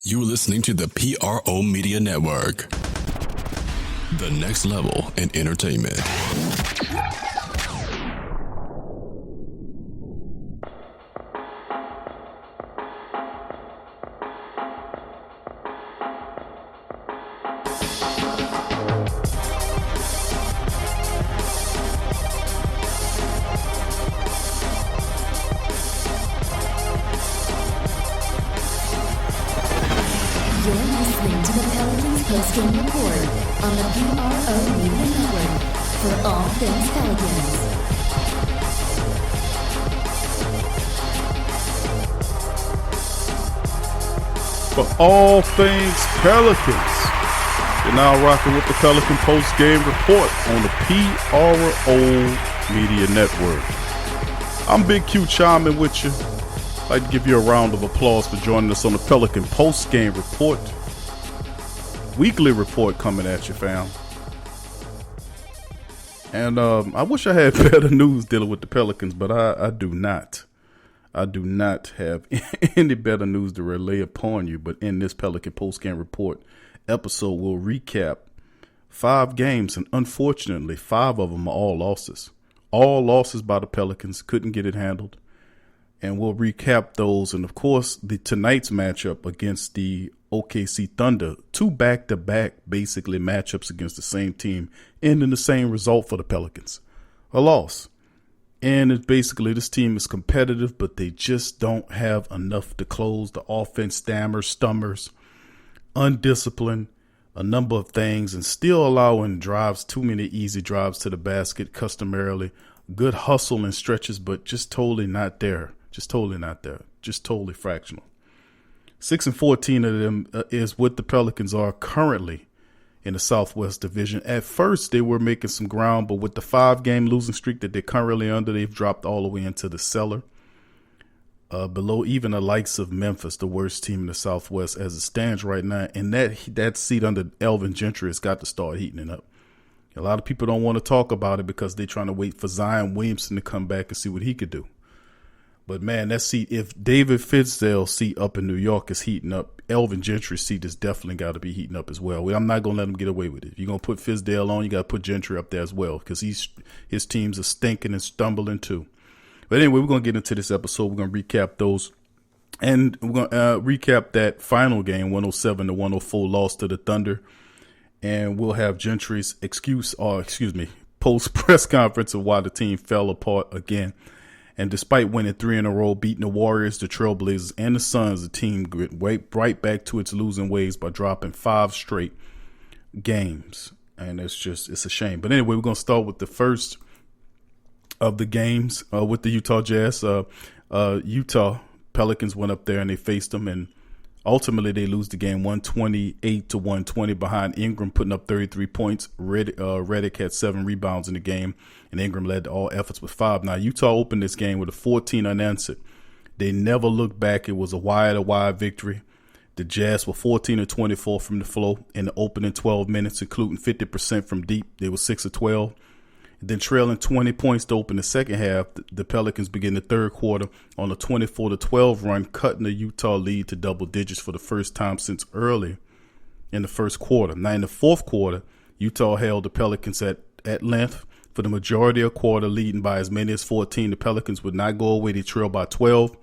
You're listening to the PRO Media Network, the next level in entertainment. You're listening to the Pelicans post-game report on the PRO Media Network for all things Pelicans. For all things Pelicans, you're now rocking with the Pelican post-game report on the PRO Media Network. I'm Big Q chiming with you. I'd like to give you a round of applause for joining us on the Pelican post-game report. Weekly report coming at you, fam. And I wish I had better news dealing with the Pelicans, but I do not. I do not have any better news to relay upon you. But in this Pelican post-game report episode, we'll recap 5 games, and unfortunately, 5 of them are all losses. All losses by the Pelicans, couldn't get it handled. And we'll recap those. And, of course, tonight's matchup against the OKC Thunder. 2 back-to-back, basically, matchups against the same team. Ending the same result for the Pelicans. A loss. And it's basically this team is competitive, but they just don't have enough to close. The offense stummers, undisciplined, a number of things, and still allowing drives, too many easy drives to the basket, customarily. Good hustle and stretches, but just totally not there. Just totally not there. Just totally fractional. 6-14 of them is what the Pelicans are currently in the Southwest Division. At first, they were making some ground, but with the 5-game losing streak that they're currently under, they've dropped all the way into the cellar. Below even the likes of Memphis, the worst team in the Southwest as it stands right now. And that seat under Elvin Gentry has got to start heating it up. A lot of people don't want to talk about it because they're trying to wait for Zion Williamson to come back and see what he could do. But, man, that seat, if David Fizdale's seat up in New York is heating up, Elvin Gentry's seat has definitely got to be heating up as well. I'm not going to let him get away with it. If you're going to put Fizdale on, you got to put Gentry up there as well because his teams are stinking and stumbling too. But anyway, we're going to get into this episode. We're going to recap those. And we're going to recap that final game, 107-104 loss to the Thunder. And we'll have Gentry's post press conference of why the team fell apart again. And despite winning 3 in a row, beating the Warriors, the Trailblazers, and the Suns, the team went right back to its losing ways by dropping 5 straight games. And it's a shame. But anyway, we're going to start with the first of the games with the Utah Jazz. Utah Pelicans went up there and they faced them, and ultimately they lose the game 128-120 behind Ingram putting up 33 points. Redick had 7 rebounds in the game, and Ingram led all efforts with 5. Now, Utah opened this game with a 14 unanswered. They never looked back. It was a wide victory. The Jazz were 14-24 from the floor in the opening 12 minutes, including 50% from deep. They were 6-12. Then trailing 20 points to open the second half, the Pelicans begin the third quarter on a 24-12 run, cutting the Utah lead to double digits for the first time since early in the first quarter. Now, in the fourth quarter, Utah held the Pelicans at length for the majority of the quarter, leading by as many as 14. The Pelicans would not go away. They trailed by 12,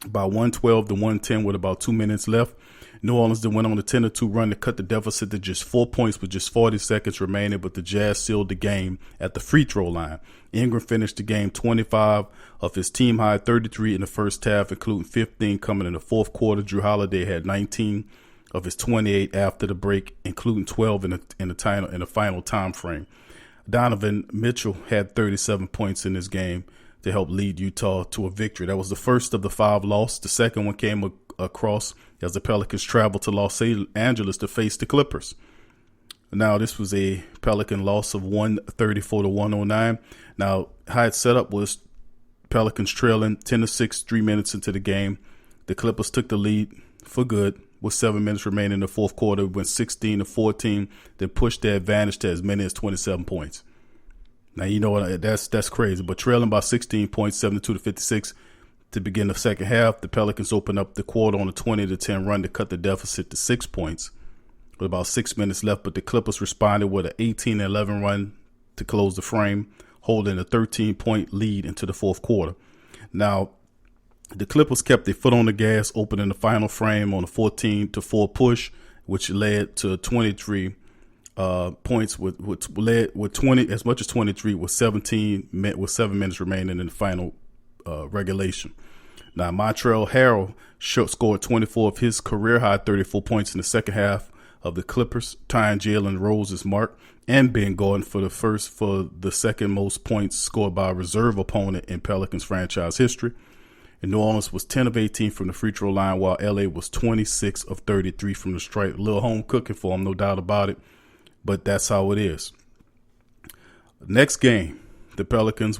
by 112-110 with about 2 minutes left. New Orleans then went on a 10-2 run to cut the deficit to just 4 points with just 40 seconds remaining, but the Jazz sealed the game at the free throw line. Ingram finished the game 25 of his team-high 33 in the first half, including 15 coming in the fourth quarter. Drew Holiday had 19 of his 28 after the break, including 12 in the final time frame. Donovan Mitchell had 37 points in this game to help lead Utah to a victory. That was the first of the 5 losses. The second one came across as the Pelicans traveled to Los Angeles to face the Clippers. Now, this was a Pelican loss of 134-109. Now, how it set up was Pelicans trailing 10-6, 3 minutes into the game. The Clippers took the lead for good with 7 minutes remaining in the fourth quarter, went 16-14, then pushed their advantage to as many as 27 points. Now, you know what? That's crazy. But trailing by 16 points, 72-56, To begin the second half, the Pelicans opened up the quarter on a 20-10 run to cut the deficit to 6 points with about 6 minutes left, but the Clippers responded with an 18-11 run to close the frame, holding a 13-point lead into the fourth quarter. Now, the Clippers kept their foot on the gas, opening the final frame on a 14-4 push, which led to 23 points led with 20, as much as 23 with 7 minutes remaining in the final regulation. Now, Montrezl Harrell scored 24 of his career-high 34 points in the second half of the Clippers, tying Jalen Rose's mark and Ben Gordon for the second most points scored by a reserve opponent in Pelicans franchise history. And New Orleans was 10 of 18 from the free throw line, while LA was 26 of 33 from the stripe. A little home cooking for them, no doubt about it, but that's how it is. Next game, the Pelicans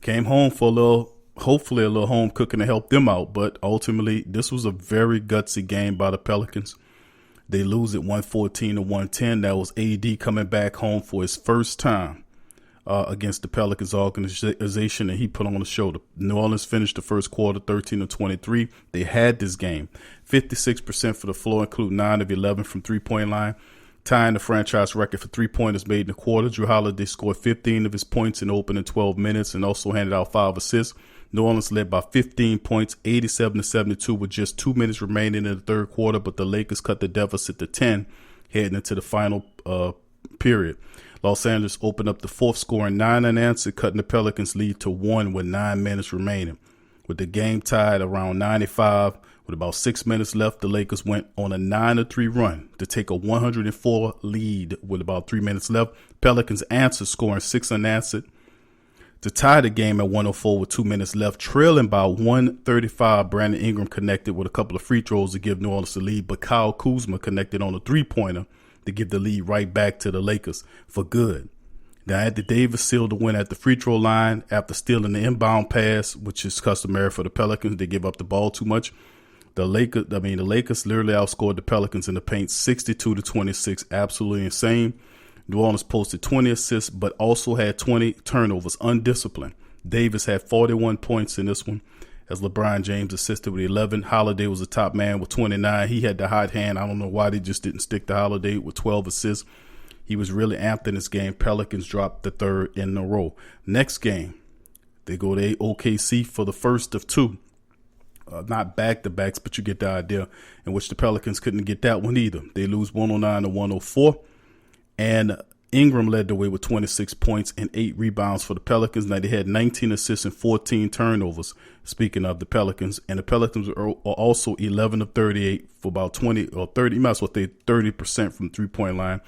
came home for hopefully a little home cooking to help them out, but ultimately this was a very gutsy game by the Pelicans. They lose at 114-110. That was AD coming back home for his first time against the Pelicans organization, and he put on a show. New Orleans finished the first quarter 13-23. They had this game. 56% for the floor, including 9 of 11 from three-point line, tying the franchise record for three-pointers made in the quarter. Drew Holiday scored 15 of his points in the opening 12 minutes and also handed out 5 assists. New Orleans led by 15 points, 87-72, with just 2 minutes remaining in the third quarter, but the Lakers cut the deficit to 10 heading into the final period. Los Angeles opened up the fourth, scoring 9 unanswered, cutting the Pelicans' lead to 1 with 9 minutes remaining. With the game tied around 95, with about 6 minutes left, the Lakers went on a 9-3 run to take a 104 lead with about 3 minutes left. Pelicans answered, scoring 6 unanswered to tie the game at 104 with 2 minutes left. Trailing by 135, Brandon Ingram connected with a couple of free throws to give New Orleans the lead, but Kyle Kuzma connected on a three-pointer to give the lead right back to the Lakers for good. Now, Anthony Davis sealed the win at the free throw line after stealing the inbound pass, which is customary for the Pelicans. They give up the ball too much. The Lakers literally outscored the Pelicans in the paint 62-26. Absolutely insane. New Orleans posted 20 assists, but also had 20 turnovers, undisciplined. Davis had 41 points in this one, as LeBron James assisted with 11. Holiday was the top man with 29. He had the hot hand. I don't know why they just didn't stick to Holiday with 12 assists. He was really amped in this game. Pelicans dropped the third in a row. Next game, they go to OKC for the first of two. Not back-to-backs, but you get the idea, in which the Pelicans couldn't get that one either. They lose 109-104. And Ingram led the way with 26 points and 8 rebounds for the Pelicans. Now, they had 19 assists and 14 turnovers, speaking of the Pelicans. And the Pelicans are also 11 of 38 for about 20 or 30, you might as well say 30% from three-point line.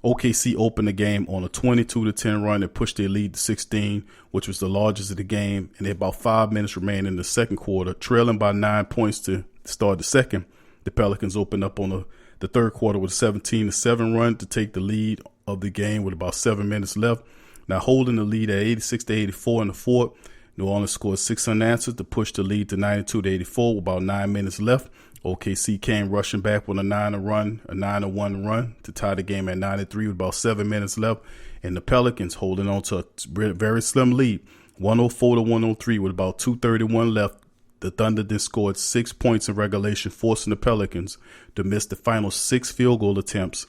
OKC opened the game on a 22-10 run and pushed their lead to 16, which was the largest of the game. And they had about 5 minutes remaining in the second quarter, trailing by 9 points to start the second. The Pelicans opened up on the third quarter with a 17-7 run to take the lead of the game with about 7 minutes left. Now, holding the lead at 86-84 in the fourth, New Orleans scored 6 unanswered to push the lead to 92-84 with about 9 minutes left. OKC came rushing back with a 9-1 run to tie the game at 93 with about 7 minutes left. And the Pelicans holding on to a very slim lead, 104-103 with about 2:31 left. The Thunder then scored 6 points in regulation, forcing the Pelicans to miss the final 6 field goal attempts,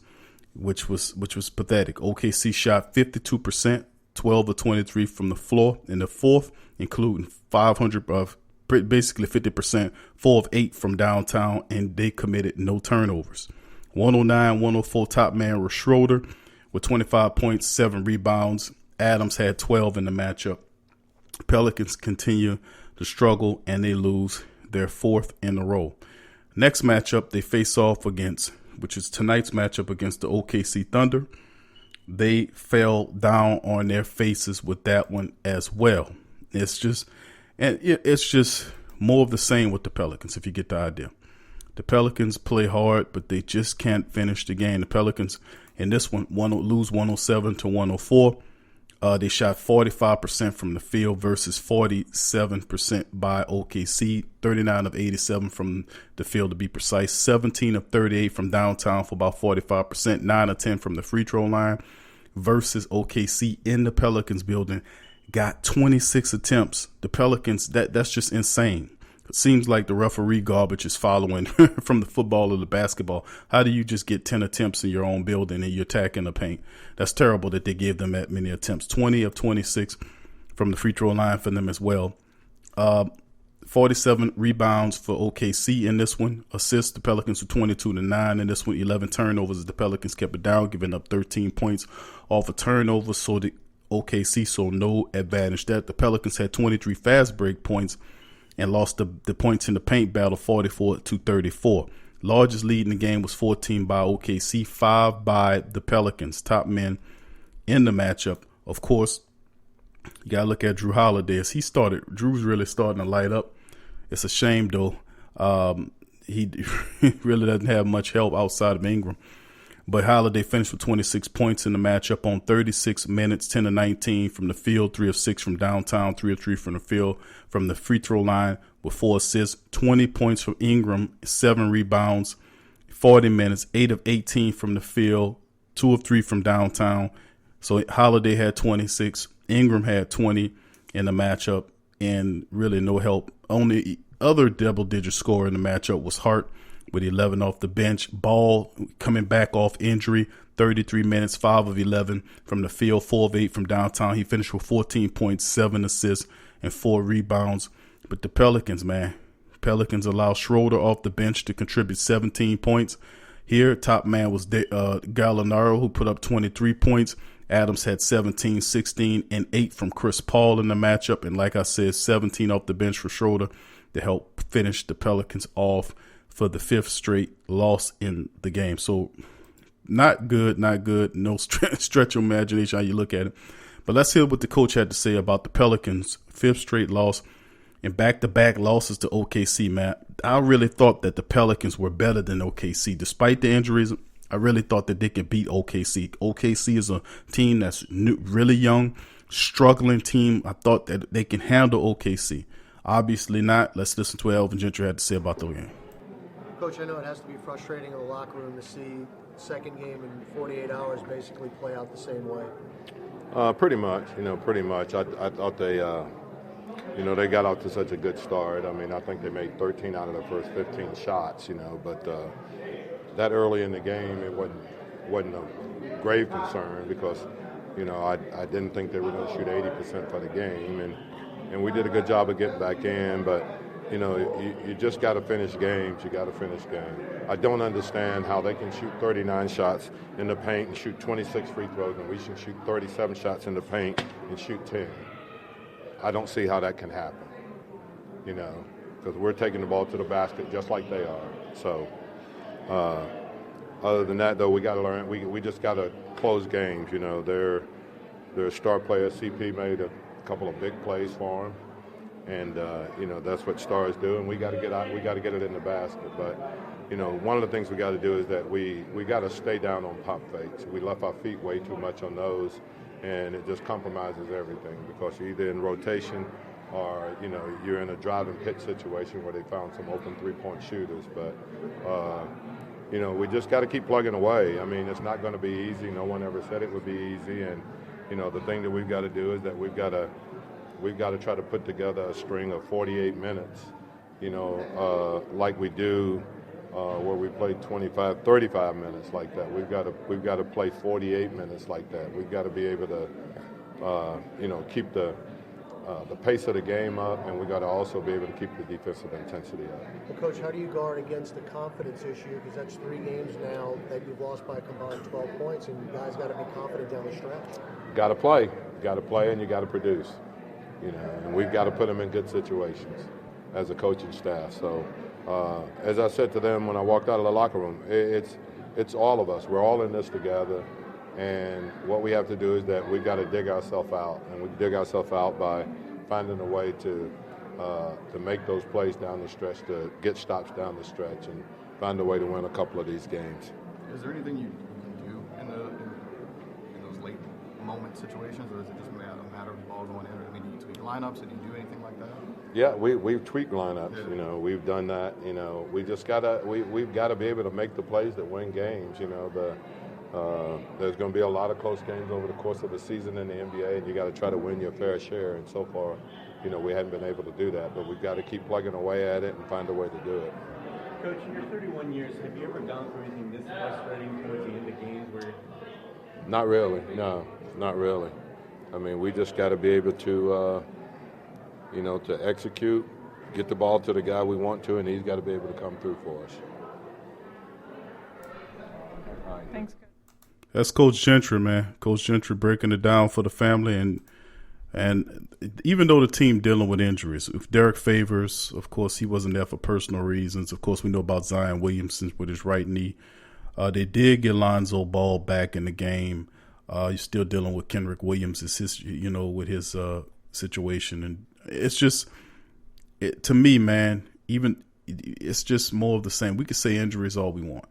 which was pathetic. OKC shot 52%, 12 of 23 from the floor in the fourth, including 500 of basically 50%, 4 of 8 from downtown, and they committed no turnovers. 109-104 top man was Schroeder with 25 points, 7 rebounds. Adams had 12 in the matchup. Pelicans continue to struggle, and they lose their 4th in a row. Next matchup they face off against, which is tonight's matchup against the OKC Thunder. They fell down on their faces with that one as well. It's just more of the same with the Pelicans, if you get the idea. The Pelicans play hard, but they just can't finish the game. The Pelicans in this one lose 107-104. They shot 45% from the field versus 47% by OKC, 39 of 87 from the field to be precise, 17 of 38 from downtown for about 45%, 9 of 10 from the free throw line versus OKC in the Pelicans building got 26 attempts. The Pelicans, that's just insane. It seems like the referee garbage is following from the football or the basketball. How do you just get 10 attempts in your own building and you're attacking the paint? That's terrible that they gave them that many attempts. 20 of 26 from the free throw line for them as well. 47 rebounds for OKC in this one. Assists, the Pelicans were 22-9 in this one. 11 turnovers as the Pelicans kept it down, giving up 13 points off a turnover. So the OKC saw no advantage. That the Pelicans had 23 fast break points and lost the points in the paint battle 44-34. Largest lead in the game was 14 by OKC, 5 by the Pelicans. Top men in the matchup. Of course, you got to look at Drew Holiday. As Drew's really starting to light up. It's a shame, though. He really doesn't have much help outside of Ingram. But Holiday finished with 26 points in the matchup on 36 minutes, 10 of 19 from the field, 3 of 6 from downtown, 3 of 3 from the field, from the free throw line with 4 assists, 20 points from Ingram, 7 rebounds, 40 minutes, 8 of 18 from the field, 2 of 3 from downtown. So Holiday had 26, Ingram had 20 in the matchup, and really no help. Only other double-digit scorer in the matchup was Hart, with 11 off the bench. Ball coming back off injury, 33 minutes, 5 of 11 from the field, 4 of 8 from downtown. He finished with 14 points, 7 assists, and 4 rebounds. But the Pelicans, man, allow Schroeder off the bench to contribute 17 points. Here, top man was Gallinaro, who put up 23 points. Adams had 17, 16, and 8 from Chris Paul in the matchup. And like I said, 17 off the bench for Schroeder to help finish the Pelicans off for the 5th straight loss in the game. So not good. No stretch your imagination how you look at it. But let's hear what the coach had to say about the Pelicans' 5th straight loss and back-to-back losses to OKC, man. I really thought that the Pelicans were better than OKC. Despite the injuries, I really thought that they could beat OKC. OKC is a team that's really young, struggling team. I thought that they can handle OKC. Obviously not. Let's listen to what Elvin Gentry had to say about the game. Coach, I know it has to be frustrating in the locker room to see the second game in 48 hours basically play out the same way. Pretty much. I thought they, they got out to such a good start. I mean, I think they made 13 out of their first 15 shots, but that early in the game, it wasn't a grave concern because, I didn't think they were going to shoot 80% for the game, and we did a good job of getting back in, but you just got to finish games. You got to finish games. I don't understand how they can shoot 39 shots in the paint and shoot 26 free throws, and we can shoot 37 shots in the paint and shoot 10. I don't see how that can happen, because we're taking the ball to the basket just like they are. So other than that, though, we got to learn. We just got to close games. Their star player, CP, made a couple of big plays for him. And, that's what stars do, and we got to get out. We got to get it in the basket. But, one of the things we got to do is that we got to stay down on pump fakes. We left our feet way too much on those, and it just compromises everything because you're either in rotation or, you're in a driving pit situation where they found some open three-point shooters. But, we just got to keep plugging away. I mean, it's not going to be easy. No one ever said it would be easy. And, the thing that we've got to do is that we've got to try to put together a string of 48 minutes, like we do where we play 25, 35 minutes like that. We've got to play 48 minutes like that. We've got to be able to, keep the pace of the game up, and we've got to also be able to keep the defensive intensity up. Well, Coach, how do you guard against the confidence issue? Because that's 3 games now that you've lost by a combined 12 points, and you guys got to be confident down the stretch. Got to play, and you got to produce. And we've got to put them in good situations as a coaching staff. So, as I said to them when I walked out of the locker room, it's all of us. We're all in this together, and what we have to do is that we've got to dig ourselves out, and we dig ourselves out by finding a way to make those plays down the stretch, to get stops down the stretch, and find a way to win a couple of these games. Is there anything you can do in those late moment situations, or is it just a matter of the ball going in? Or, do you tweak lineups? Did you do anything like that? Yeah, we've tweaked lineups. Yeah. We've done that. We just gotta we've got to be able to make the plays that win games. There's going to be a lot of close games over the course of the season in the NBA, and you got to try to win your fair share. And so far, we hadn't been able to do that, but we've got to keep plugging away at it and find a way to do it. Coach, in your 31 years, have you ever gone through anything this frustrating towards the end of games where? Not really. No, not really. I mean, we just got to be able to, to execute, get the ball to the guy we want to, and he's got to be able to come through for us. Thanks. That's Coach Gentry, man. Coach Gentry breaking it down for the family, and even though the team dealing with injuries, if Derek Favors, of course, he wasn't there for personal reasons. Of course, we know about Zion Williamson with his right knee. They did get Lonzo Ball back in the game. You're still dealing with Kenrich Williams, with his situation, and it's just, to me, man. It's just more of the same. We could say injuries all we want.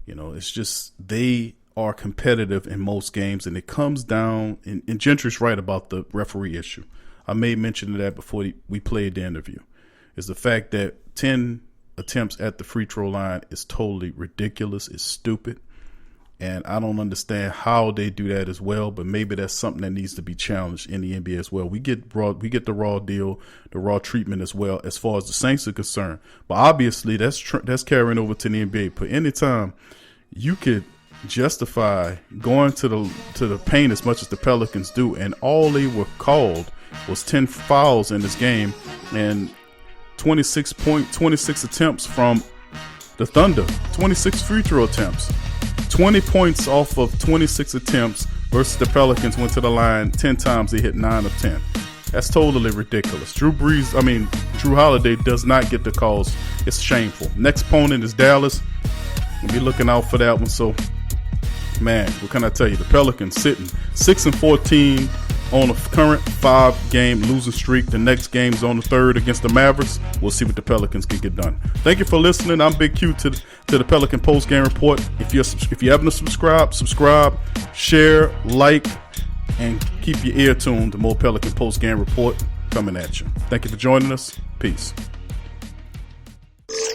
It's just they are competitive in most games, and it comes down, and Gentry's right about the referee issue. I made mention of that before we played the interview, is the fact that 10 attempts at the free throw line is totally ridiculous. It's stupid, and I don't understand how they do that as well, but maybe that's something that needs to be challenged in the NBA as well. We get the raw deal, the raw treatment as well as far as the Saints are concerned, but obviously that's carrying over to the NBA. But anytime you could justify going to the paint as much as the Pelicans do, and all they were called was 10 fouls in this game and 26 attempts from the Thunder, 26 free throw attempts, 20 points off of 26 attempts versus the Pelicans went to the line 10 times. They hit 9 of 10. That's totally ridiculous. Drew Holiday does not get the calls. It's shameful. Next opponent is Dallas. We'll be looking out for that one. So, man, what can I tell you? The Pelicans sitting 6-14 on a current 5-game losing streak. The next game's on the 3rd against the Mavericks. We'll see what the Pelicans can get done. Thank you for listening. I'm Big Q to the Pelican Post Game Report. If you haven't subscribe, share, like, and keep your ear tuned to more Pelican Post Game Report coming at you. Thank you for joining us. Peace.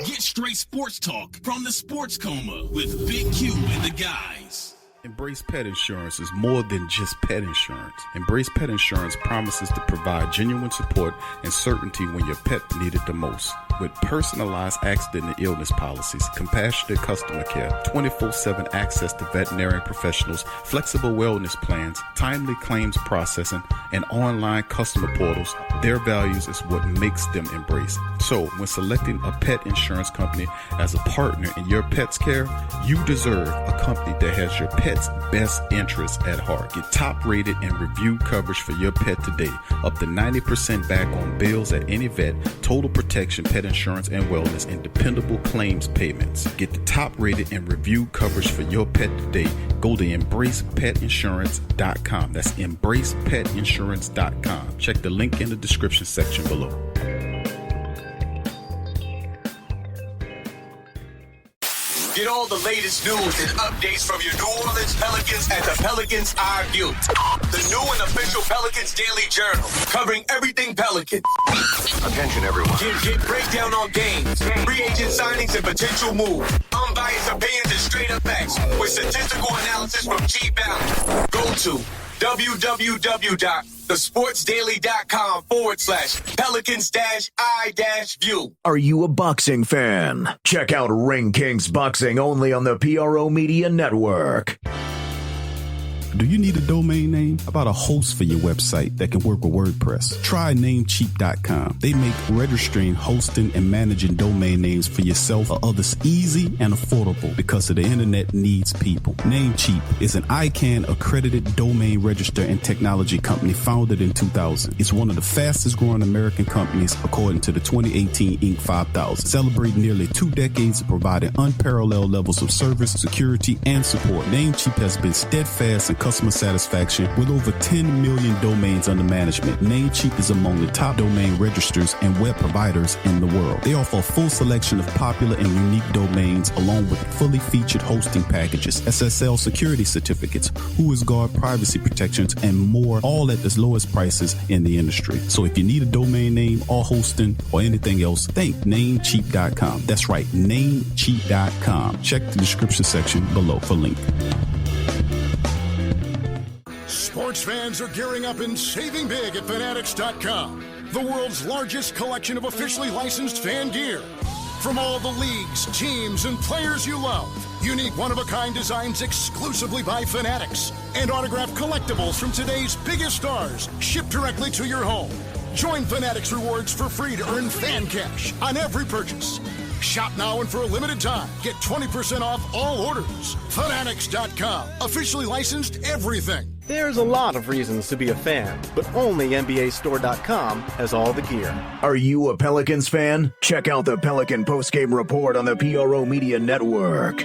Get straight sports talk from the Sports Coma with Big Q and the guys. Embrace Pet Insurance is more than just pet insurance. Embrace Pet Insurance promises to provide genuine support and certainty when your pet need it the most. With personalized accident and illness policies, compassionate customer care, 24/7 access to veterinary professionals, flexible wellness plans, timely claims processing, and online customer portals, their values is what makes them Embrace. So, when selecting a pet insurance company as a partner in your pet's care, you deserve a company that has your pet's best interests at heart. Get top-rated and reviewed coverage for your pet today. Up to 90% back on bills at any vet, total protection, pet insurance and wellness, and dependable claims payments. Get the top-rated and reviewed coverage for your pet today. Go to EmbracePetInsurance.com. That's EmbracePetInsurance.com. Check the link in the description section below. Get all the latest news and updates from your New Orleans Pelicans at the Pelicans Eye View. The new and official Pelicans Daily Journal, covering everything Pelican. Attention, everyone. Get breakdown on games, free agent signings, and potential moves. Unbiased opinions and straight up facts with statistical analysis from G Balance. Go to www.thesportsdaily.com/Pelicans-I-View. Are you a boxing fan? Check out Ring Kings Boxing only on the PRO Media Network. Do you need a domain name? How about a host for your website that can work with WordPress? Try Namecheap.com. They make registering, hosting, and managing domain names for yourself or others easy and affordable because the internet needs people. Namecheap is an ICANN accredited domain register and technology company founded in 2000. It's one of the fastest growing American companies according to the 2018 Inc. 5000, celebrating nearly 2 decades of providing unparalleled levels of service, security, and support. Namecheap has been steadfast in customer satisfaction with over 10 million domains under management. Namecheap is among the top domain registers and web providers in the world. They offer a full selection of popular and unique domains along with fully featured hosting packages, SSL security certificates, WhoisGuard privacy protections, and more, all at the lowest prices in the industry. So if you need a domain name or hosting or anything else, think Namecheap.com. That's right, Namecheap.com. Check the description section below for link. Sports fans are gearing up and saving big at Fanatics.com, the world's largest collection of officially licensed fan gear. From all the leagues, teams, and players you love, unique one-of-a-kind designs exclusively by Fanatics, and autographed collectibles from today's biggest stars shipped directly to your home. Join Fanatics Rewards for free to earn fan cash on every purchase. Shop now and for a limited time, get 20% off all orders. Fanatics.com, officially licensed everything. There's a lot of reasons to be a fan, but only NBAStore.com has all the gear. Are you a Pelicans fan? Check out the Pelican postgame report on the PRO Media Network.